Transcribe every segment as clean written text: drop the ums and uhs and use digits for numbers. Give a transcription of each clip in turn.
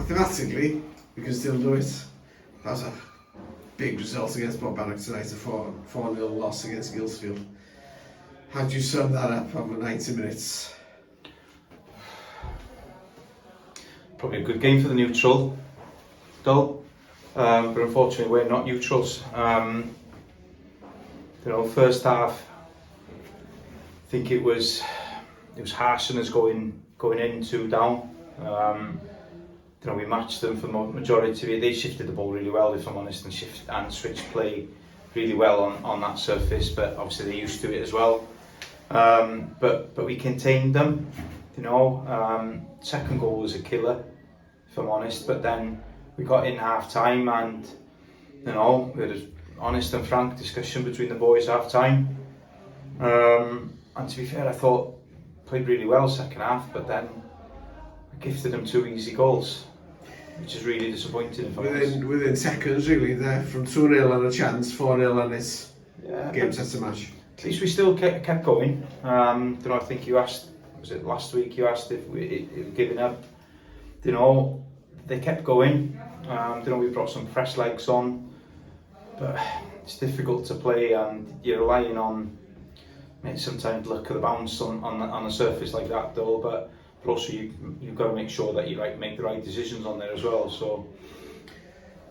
mathematically, we can still do it. That was a big result against Bannock tonight, a 4-0 loss against Guilsfield. How do you sum that up over 90 minutes? Probably a good game for the neutral, dull, but unfortunately we're not neutrals. First half, I think it was harsh on us going in 2 down. We matched them for the majority of it. They shifted the ball really well, if I'm honest, and switched play really well on that surface. But obviously they're used to it as well. But we contained them. Second goal was a killer, if I'm honest. But then we got in half time, and we had an honest and frank discussion between the boys half time. And to be fair, I thought played really well second half, but then I gifted them 2 easy goals, which is really disappointing. Within seconds, really, there from 2-0 and a chance, 4-0 and it's game set to match. At least we still kept going. I think you asked, was it last week? You asked if we giving up. They kept going. We brought some fresh legs on, but it's difficult to play, and you're relying on sometimes luck of the bounce on a surface like that, though. But also you've got to make sure that you make the right decisions on there as well. So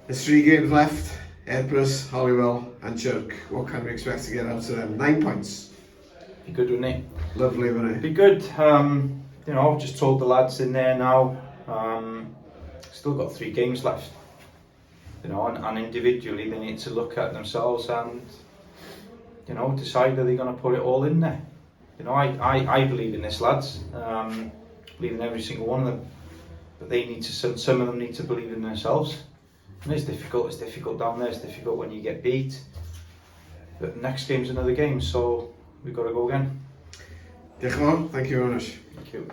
there's 3 games left: Erbyn, Holywell and Chirk. What can we expect to get out of them? 9 points. Be good, wouldn't it? Lovely, wouldn't it? Be good. I've just told the lads in there now. Still got 3 games left. And individually they need to look at themselves and decide are they going to put it all in there. I believe in this, lads. Believe in every single one of them, but they need to. Some of them need to believe in themselves. And it's difficult. It's difficult down there. It's difficult when you get beat. But next game's another game, so we've got to go again. Diolch yn fawr. Thank you very much. Thank you.